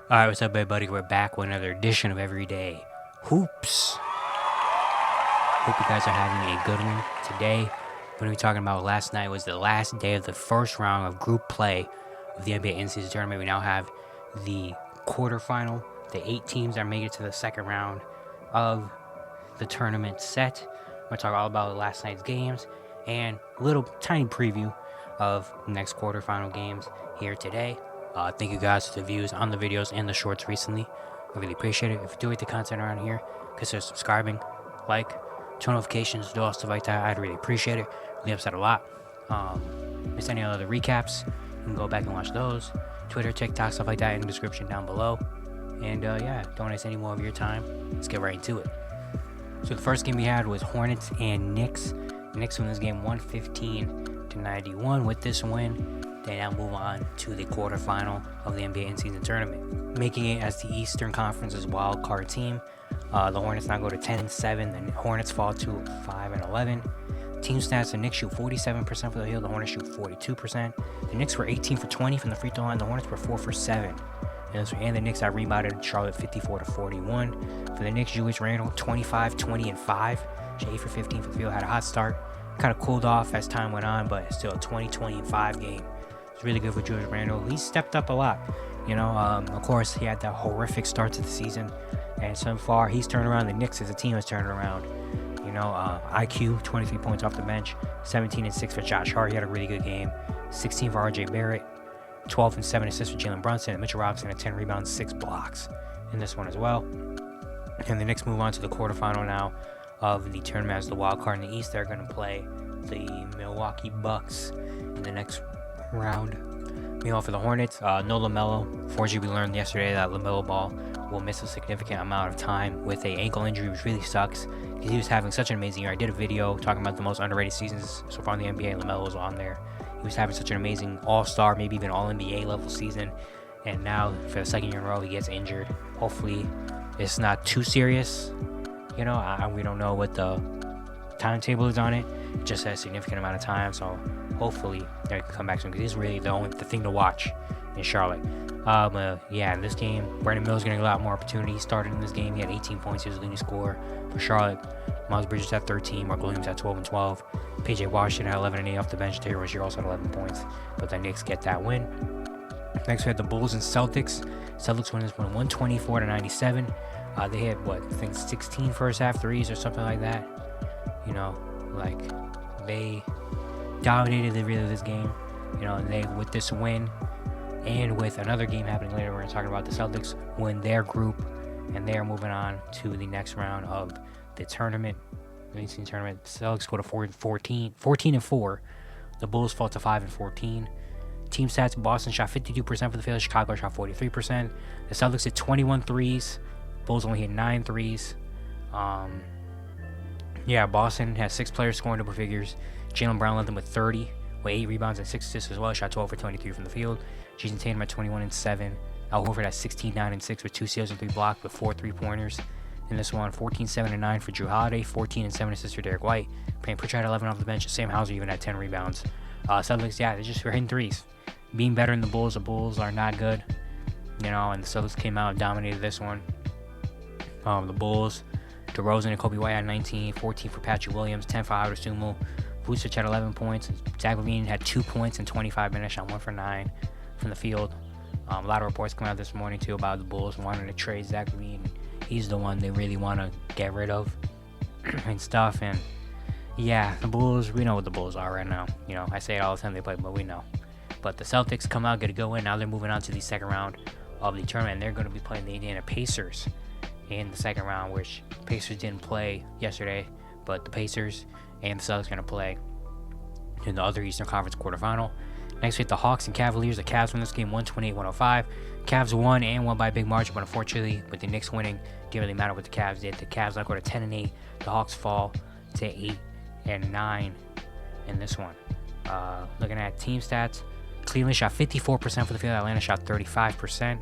Alright, what's up everybody? We're back with another edition of Everyday Hoops. Hope you guys are having a good one. Today, we're going to be talking about last night was the last day of the first round of group play of the NBA in-season tournament. We now have the quarterfinal. The 8 teams that make it to the second round of the tournament set. We're going to talk all about last night's games and a little tiny preview of the next quarterfinal games here today. Thank you guys for the views on the videos and the shorts recently. I really appreciate it. If you do like the content around here, consider subscribing, like, turn notifications, do all stuff like that. I'd really appreciate it. Really helps out a lot. Miss any other recaps, you can go back and watch those. Twitter, TikTok, stuff like that in the description down below. And yeah, don't waste any more of your time. Let's get right into it. So the first game we had was Hornets and Knicks. The Knicks won this game 115-91. With this win, they now move on to the quarterfinal of the NBA in-season tournament, making it as the Eastern Conference's wild card team. The Hornets now go to 10-7. The Hornets fall to 5-11. Team stats: the Knicks shoot 47% for the field. The Hornets shoot 42%. The Knicks were 18 for 20 from the free throw line. The Hornets were 4 for 7. And the Knicks rebounded Charlotte 54-41. For the Knicks, Julius Randle 25, 20, and 5. Shot 8 for 15 for the field. Had a hot start. Kind of cooled off as time went on, but still a 20, 20, and 5 game. It's really good for Julius Randle. He stepped up a lot. Of course, he had that horrific start to the season, and so far he's turned around. The Knicks as a team has turned around. IQ 23 points off the bench, 17 and 6 for Josh Hart. He had a really good game. 16 for RJ Barrett, 12 and 7 assists for Jalen Brunson, and Mitchell Robinson had 10 rebounds, 6 blocks in this one as well. And the Knicks move on to the quarterfinal now of the tournament as the wild card in the East. They're going to play the Milwaukee Bucks in the next round. Meanwhile, for the Hornets, no LaMelo. Fortunately, we learned yesterday that LaMelo Ball will miss a significant amount of time with an ankle injury, which really sucks because he was having such an amazing year. I did a video talking about the most underrated seasons so far in the NBA, and LaMelo was on there. He was having such an amazing all-star, maybe even all-NBA level season, and now for the second year in a row, he gets injured. Hopefully, it's not too serious. We don't know what the timetable is on it. It just has a significant amount of time, so hopefully they can come back soon because he's really the thing to watch in Charlotte. In this game, Brandon Mills getting a lot more opportunity. He started in this game. He had 18 points. He was the leading scorer for Charlotte. Miles Bridges had 13. Mark Williams had 12 and 12. PJ Washington had 11 and 8 off the bench. Terry Rozier also had 11 points. But the Knicks get that win. Next, we had the Bulls and Celtics. Celtics win this one 124-97. They had 16 first half threes or something like that. They dominated this game. They, with this win and with another game happening later, we're going to talk about the Celtics win their group, and they are moving on to the next round of the tournament. The Celtics go to 14-4. The Bulls fall to 5-14. Team stats: Boston shot 52% for the field. Chicago shot 43%. The Celtics hit 21 threes. Bulls only hit 9 threes. Boston has 6 players scoring double figures. Jaylen Brown led them with 30, with 8 rebounds and 6 assists as well. Shot 12 for 23 from the field. Jason Tatum at 21 and 7. Al Horford at 16, 9 and 6 with 2 steals and 3 blocks with 4 3-pointers. In this one, 14, 7 and 9 for Drew Holiday, 14 and 7 assists for Derek White. Payne Pritchard had 11 off the bench. Sam Hauser even had 10 rebounds. Celtics, they just were hitting threes. Being better than the Bulls. The Bulls are not good, and the Celtics came out and dominated this one. The Bulls, DeRozan and Kobe White had 19, 14 for Patrick Williams, 10 for Otto Sumo. Vucevic had 11 points. Zach LaVine had 2 points in 25 minutes, shot 1 for 9 from the field. A lot of reports coming out this morning, too, about the Bulls wanting to trade Zach LaVine. He's the one they really want to get rid of and stuff. And, the Bulls, we know what the Bulls are right now. I say it all the time they play, but we know. But the Celtics come out, get a go in. Now they're moving on to the second round of the tournament, and they're going to be playing the Indiana Pacers in the second round, which Pacers didn't play yesterday, but the Pacers and the Celtics are going to play in the other Eastern Conference quarterfinal. Next, we have the Hawks and Cavaliers. The Cavs won this game 128-105. Cavs won by a big margin, but unfortunately, with the Knicks winning, didn't really matter what the Cavs did. The Cavs now go to 10-8. The Hawks fall to 8-9 in this one. Looking at team stats, Cleveland shot 54% for the field. Atlanta shot 35%.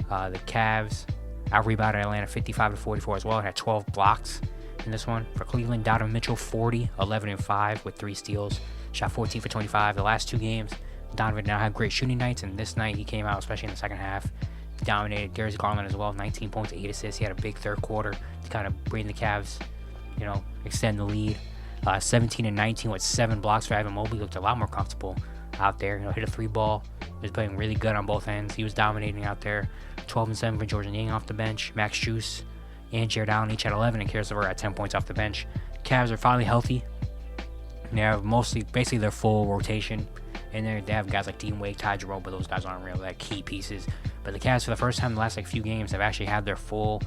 The Cavs out-rebounded Atlanta 55-44 as well. It had 12 blocks in this one. For Cleveland, Donovan Mitchell 40, 11 and 5 with 3 steals. Shot 14 for 25. The last 2 games, Donovan now had great shooting nights, and this night he came out, especially in the second half, dominated. Darius Garland as well, 19 points, 8 assists. He had a big third quarter to kind of bring the Cavs, extend the lead. 17 and 19 with 7 blocks for Evan Mobley. Looked a lot more comfortable out there. Hit a 3-ball. He was playing really good on both ends. He was dominating out there. 12 and 7 for Jordan Yang off the bench. Max Juice and Jared Allen each at 11, and Karis LeVert at 10 points off the bench. Cavs are finally healthy. They have basically their full rotation in there. They have guys like Dean Wade, Ty Jerome, but those guys aren't real key pieces. But the Cavs, for the first time in the last few games, have actually had their full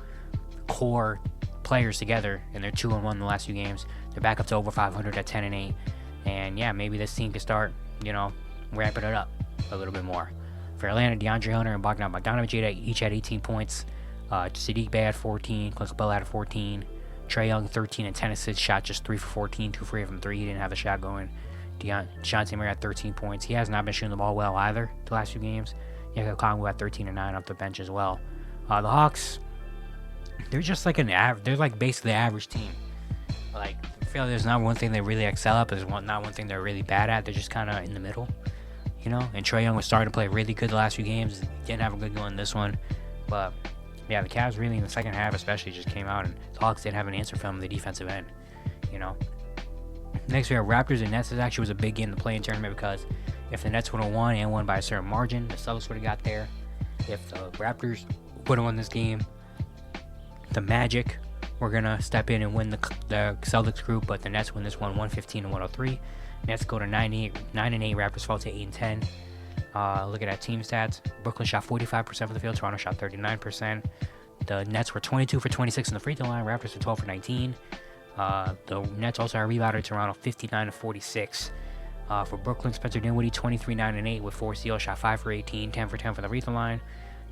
core players together, and they're 2-1 in the last few games. They're back up to over 500 at 10 and 8, and yeah, maybe this team can start, ramping it up a little bit more. For Atlanta, DeAndre Hunter and Bogdan Bogdanovic each had 18 points. Sadiq Bey had 14, Clint Capella had 14. Trae Young 13 and 10 assists, shot just 3 for 14, 2 for 8 from 3. He didn't have the shot going. DeJounte Murray had 13 points. He has not been shooting the ball well either the last few games. Jakob Kongwu had 13 and 9 off the bench as well. The Hawks, they're just like they're basically the average team. I feel like there's not one thing they really excel at, but there's not one thing they're really bad at. They're just kind of in the middle, And Trae Young was starting to play really good the last few games. Didn't have a good one in this one, but yeah, the Cavs really in the second half especially just came out, and the Hawks didn't have an answer for them on the defensive end, Next we have Raptors and Nets. This actually was a big game to play in tournament because if the Nets would have won and won by a certain margin, the Celtics would have got there. If the Raptors would have won this game, the Magic were going to step in and win the Celtics group, but the Nets win this one 115 and 103. Nets go to 9 and 8. Raptors fall to 8 and 10. Look at that team stats. Brooklyn shot 45% from the field. Toronto shot 39%. The Nets were 22 for 26 in the free throw line. Raptors were 12 for 19. The Nets also rebounded Toronto 59 to 46. For Brooklyn, Spencer Dinwiddie 23 9 and 8 with 4 steals. Shot 5 for 18, 10 for 10 from the free throw line.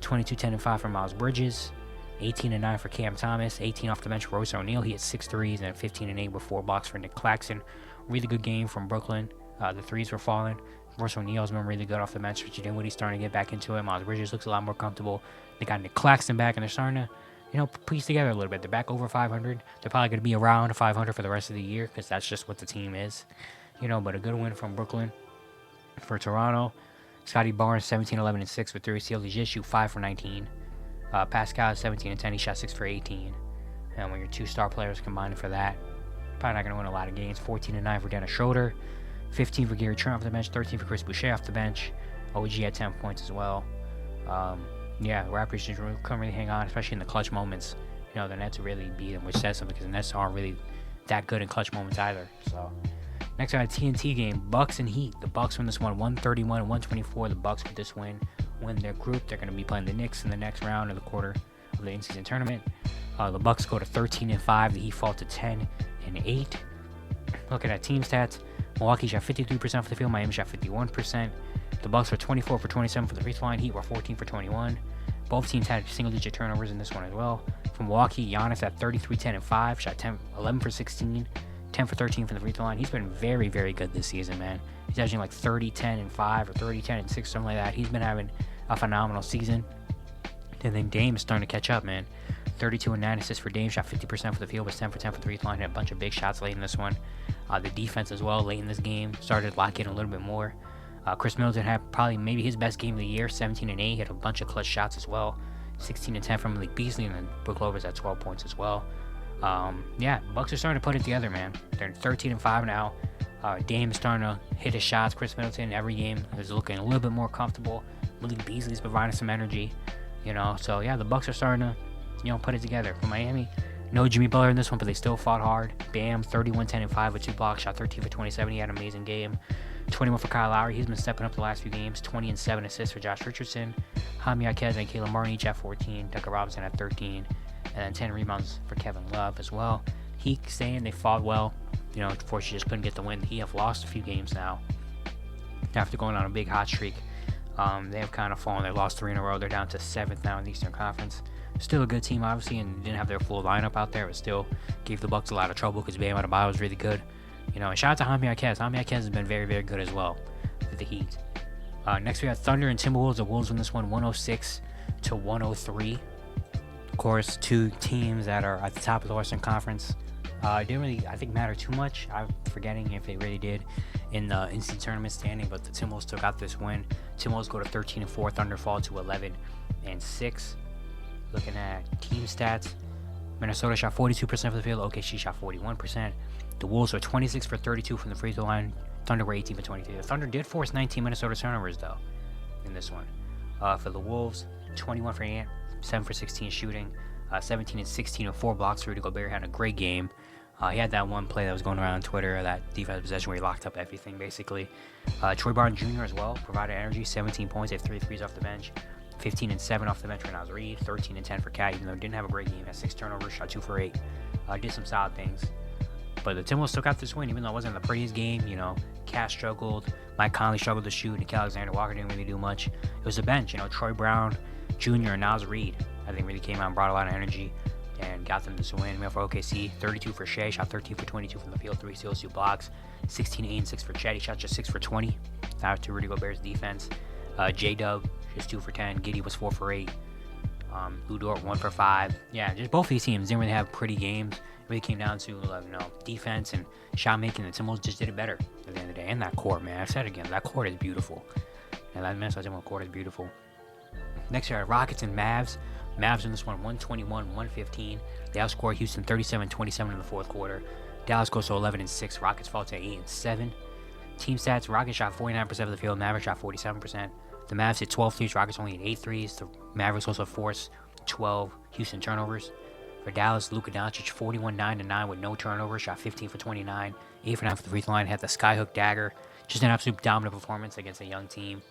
22 10 and 5 for Miles Bridges. 18 and 9 for Cam Thomas. 18 off the bench for Royce O'Neal. He had 6 threes and 15 and 8 with 4 blocks for Nick Claxton. Really good game from Brooklyn. The threes were falling. Royce O'Neal's been really good off the bench. Spencer Dinwiddie's starting to get back into it. Miles Bridges looks a lot more comfortable. They got Nick Claxton back, and they're starting to, piece together a little bit. They're back over 500. They're probably going to be around 500 for the rest of the year because that's just what the team is. But a good win from Brooklyn. For Toronto, Scotty Barnes 17 11 and 6 with 3 steals. He just shoot 5 for 19. Pascal 17 and 10. He shot 6 for 18. And when your 2 star players combined for that, probably not going to win a lot of games. 14 and 9 for Dennis Schroeder. 15 for Gary Trent off the bench. 13 for Chris Boucher off the bench. OG had 10 points as well. Raptors just couldn't really hang on, especially in the clutch moments. The Nets really beat them, which says something because the Nets aren't really that good in clutch moments either. So next on a TNT game, Bucks and Heat. The Bucks win this one 131 and 124. The Bucks with this win their group. They're going to be playing the Knicks in the next round of the quarter of the in-season tournament. The Bucks go to 13 and 5. The Heat fall to 10 and 8. Looking at team stats, Milwaukee shot 53% for the field. Miami shot 51%. The Bucks were 24 for 27 for the free throw line. Heat were 14 for 21. Both teams had single-digit turnovers in this one as well. From Milwaukee, Giannis at 33, 10, and 5. Shot 11 for 16, 10 for 13 from the free throw line. He's been very, very good this season, man. He's averaging 30, 10, and 5 or 30, 10, and 6, something like that. He's been having a phenomenal season. And then Dame is starting to catch up, man. 32 and 9 assists for Dame. Shot 50% for the field, was 10 for 10 for the free throw line. Had a bunch of big shots late in this one. The defense as well late in this game started to lock in a little bit more. Chris Middleton had probably maybe his best game of the year, 17 and 8. He had a bunch of clutch shots as well. 16 and 10 from Malik Beasley, and then Brook Lopez at 12 points as well. Bucks are starting to put it together, man. They're 13 and 5 now. Dame is starting to hit his shots. Chris Middleton every game is looking a little bit more comfortable. Malik Beasley's providing some energy, So yeah, the Bucks are starting to, put it together. For Miami, no Jimmy Butler in this one, but they still fought hard. Bam, 31, 10, and 5 with 2 blocks. Shot 13 for 27. He had an amazing game. 21 for Kyle Lowry. He's been stepping up the last few games. 20 and 7 assists for Josh Richardson. Jaime Jaquez and Caleb Martin each at 14. Tucker Robinson at 13. And then 10 rebounds for Kevin Love as well. Heat saying they fought well. Unfortunately just couldn't get the win. He have lost a few games now. After going on a big hot streak. They have kind of fallen. They lost 3 in a row. They're down to 7th now in the Eastern Conference. Still a good team, obviously, and didn't have their full lineup out there, but still gave the Bucks a lot of trouble because Bam Adebayo was really good. And shout out to Jaime Jaquez. Jaime Jaquez has been very, very good as well with the Heat. Next, we have Thunder and Timberwolves. The Wolves win this one 106 to 103. Of course, 2 teams that are at the top of the Western Conference. It didn't really, I think, matter too much. I'm forgetting if it really did in the in-season tournament standing, but the Timberwolves still got this win. Timberwolves go to 13 and 4. Thunder fall to 11 Looking at team stats, Minnesota shot 42% from the field. OKC shot 41%. The Wolves were 26 for 32 from the free throw line. Thunder were 18 for 22. The Thunder did force 19 Minnesota turnovers, though, in this one. For the Wolves, 21 for Ant, 7 for 16 shooting, 17 and 16 and 4 blocks for Rudy Gobert. Had a great game. He had that one play that was going around on Twitter, that defensive possession where he locked up everything, basically. Troy Barnes Jr. as well provided energy, 17 points, had 3 threes off the bench. 15 and 7 off the bench for Naz Reid, 13 and 10 for Cat, even though he didn't have a great game. Had 6 turnovers, shot 2 for 8. Did some solid things. But the Timberwolves took out this win, even though it wasn't the prettiest game. Cat struggled, Mike Conley struggled to shoot, and Alexander Walker didn't really do much. It was the bench, Troy Brown Jr. and Naz Reid, I think, really came out and brought a lot of energy and got them this win. For OKC, 32 for Shea, shot 13 for 22 from the field, 3 steals, 2 blocks. 16 8 and 6 for Chet, he shot just 6 for 20. Out to Rudy Gobert's defense. J-Dub, just 2 for 10. Giddey was 4 for 8. Lou Dort 1 for 5. Yeah, just both these teams didn't really have pretty games. It really came down to defense and shot making. The Timberwolves just did it better at the end of the day. And that court, man, I've said it again, that court is beautiful. And that Minnesota Timberwolves court is beautiful. Next year, Rockets and Mavs. Mavs in this one, 121-115. They outscored Houston 37-27 in the fourth quarter. Dallas goes to 11-6. Rockets fall to 8-7. Team stats: Rockets shot 49% of the field. Mavericks shot 47%. The Mavs hit 12 threes. Rockets only hit 8 threes. The Mavericks also forced 12 Houston turnovers. For Dallas, Luka Doncic 41-9 with no turnovers. Shot 15 for 29. 8 for 9 for the free throw line. Had the skyhook dagger. Just an absolute dominant performance against a young team.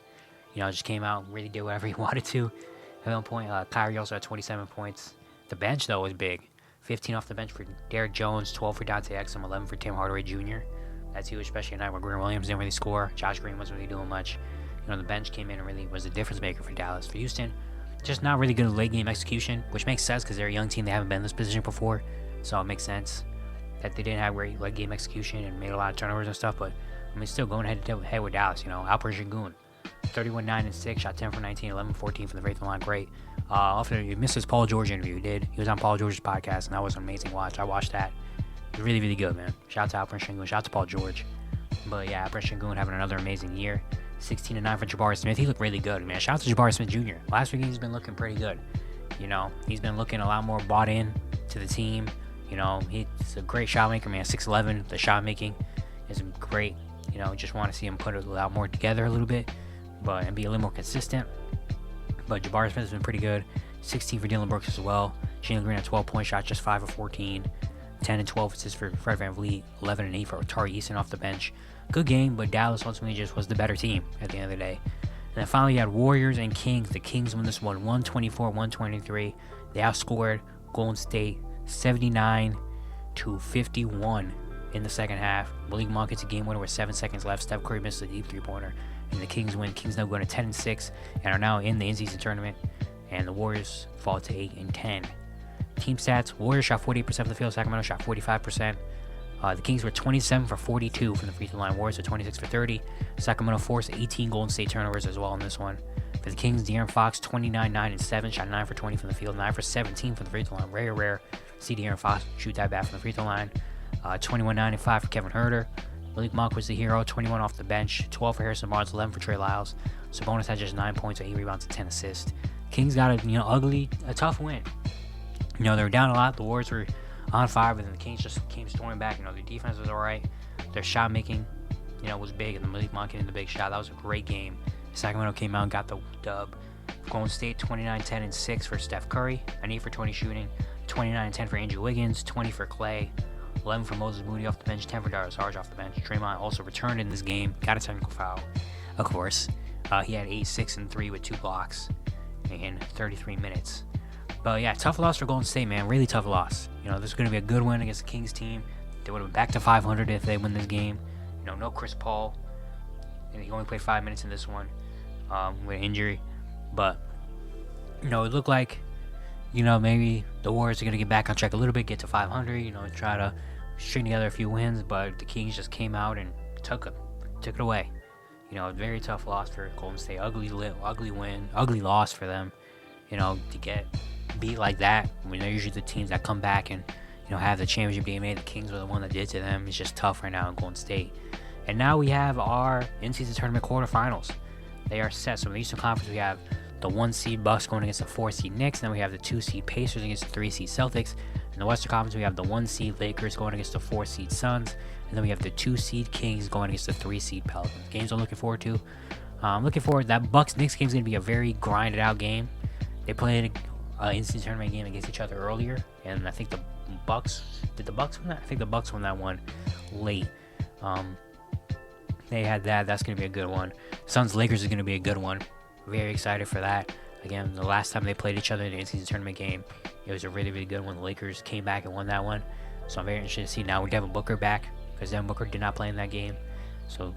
Just came out and really did whatever he wanted to. At one point, Kyrie also had 27 points. The bench, though, was big. 15 off the bench for Derrick Jones, 12 for Dante Exum, 11 for Tim Hardaway Jr. That's huge, especially at night where Green Williams didn't really score. Josh Green wasn't really doing much. The bench came in and really was a difference maker for Dallas. For Houston, just not really good late game execution, which makes sense because they're a young team. They haven't been in this position before, so it makes sense that they didn't have great late game execution and made a lot of turnovers and stuff. But still going head to head with Dallas. Alper Sengun, 31-9-6, shot 10 for 19, 11-14 from the free throw line. Great. After you missed his Paul George interview, he was on Paul George's podcast, and that was an amazing watch. I watched that. It was really, really good, man. Shout out to Alper Sengun. Shout out to Paul George. But yeah, Alper Sengun having another amazing year. 16-9 for Jabari Smith. He looked really good, man. Shout out to Jabari Smith Jr. Last week he's been looking pretty good. He's been looking a lot more bought in to the team. He's a great shot maker, man. 6'11". The shot making is great. Just want to see him put it a lot more together a little bit, and be a little more consistent. But Jabari Smith has been pretty good. 16 for Dylan Brooks as well. Jalen Green had 12 point shots, just 5 of 14. 10 and 12 assists for Fred VanVleet. 11 and 8 for Tari Eason off the bench. Good game, but Dallas ultimately just was the better team at the end of the day. And then finally you had Warriors and Kings. The Kings won this one 124-123. They outscored Golden State 79-51 in the second half. Malik Monk gets a game winner with 7 seconds left. Steph Curry missed a deep three-pointer. And the Kings win. Kings now go to 10-6 and are now in the in-season tournament. And the Warriors fall to 8-10. Team stats: Warriors shot 48% of the field. Sacramento shot 45%. The Kings were 27 for 42 from the free throw line. Warriors were 26 for 30. Sacramento forced 18 Golden State turnovers as well in this one. For the Kings, De'Aaron Fox 29-9-7, shot 9 for 20 from the field, 9 for 17 from the free throw line. Rare. See De'Aaron Fox shoot that bad from the free throw line. 21-9-5 for Kevin Huerter. Malik Monk was the hero, 21 off the bench, 12 for Harrison Barnes, 11 for Trey Lyles. Sabonis had just 9 points, 8 rebounds, and 10 assists. Kings got a tough win. They were down a lot. The Warriors were on fire, but then the Kings just came storming back. Their defense was alright. Their shot making, was big, and the Malik Monk hitting the big shot. That was a great game. Sacramento came out and got the dub. Golden State 29-10-6 for Steph Curry, an 8 for 20 shooting, 29-10 for Andrew Wiggins, 20 for Clay, 11 for Moses Moody off the bench, 10 for Darius Harge off the bench. Draymond also returned in this game, got a technical foul, of course. He had 8, 6, and 3 with 2 blocks in 33 minutes. But yeah, tough loss for Golden State, man. Really tough loss. This is going to be a good win against the Kings team. They would have been back to 500 if they win this game. No Chris Paul. And he only played 5 minutes in this one with injury. But, it looked like, maybe the Warriors are going to get back on track a little bit, get to 500, try to string together a few wins. But the Kings just came out and took it away. A very tough loss for Golden State. Ugly win, ugly loss for them. To get beat like that when they're usually the teams that come back and have the championship game made. The Kings were the one that did to them. It's just tough right now in Golden State. And now we have our in-season tournament quarterfinals. They are set. So in the Eastern Conference we have the 1 seed Bucks going against the 4 seed Knicks. And then we have the 2 seed Pacers against the 3 seed Celtics. In the Western Conference, we have the 1 seed Lakers going against the 4 seed Suns. And then we have the 2 seed Kings going against the 3 seed Pelicans. Games I'm looking forward to. Looking forward, that Bucks-Knicks game is going to be a very grinded out game. They played an instant tournament game against each other earlier, and I think the Bucks, did the Bucks win that? I think the Bucks won that one late. They had that. That's going to be a good one. Suns-Lakers is going to be a good one. Very excited for that. Again, the last time they played each other in the in-season tournament game, it was a really, really good one. The Lakers came back and won that one. So I'm very interested to see now with Devin Booker back, because Devin Booker did not play in that game. So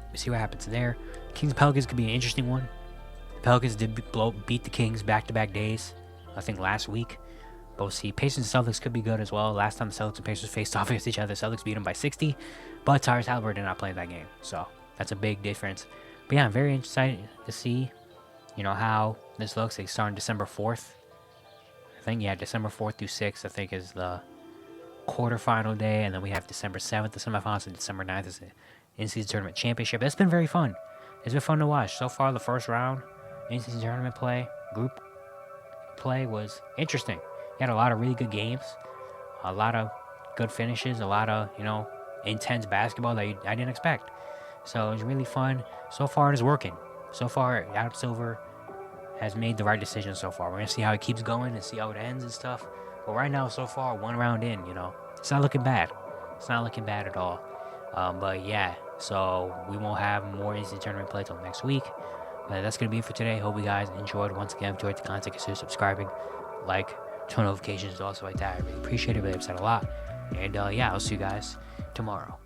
we'll see what happens there. Kings Pelicans could be an interesting one. The Pelicans did beat the Kings back-to-back days, I think last week. Both see Pacers and Celtics could be good as well. Last time the Celtics and Pacers faced off against each other, the Celtics beat them by 60, but Tyrese Halliburton did not play in that game. So that's a big difference. But yeah, I'm very excited to see, how this looks. They start on December 4th. I think, December 4th through 6th, I think, is the quarterfinal day. And then we have December 7th, the semifinals, and December 9th is the in-season tournament championship. That's been very fun. It's been fun to watch. So far, the first round, in-season tournament group play was interesting. You had a lot of really good games, a lot of good finishes, a lot of, intense basketball that I didn't expect. So it was really fun. So far, it is working. So far, Adam Silver has made the right decision so far. We're going to see how it keeps going and see how it ends and stuff. But right now, so far, one round in, it's not looking bad. It's not looking bad at all. But yeah, so we won't have more in-season tournament play till next week. But that's going to be it for today. Hope you guys enjoyed. Once again, enjoyed the content. Consider subscribing, turn notifications, also like that. I really appreciate it. Really upset a lot. And yeah, I'll see you guys tomorrow.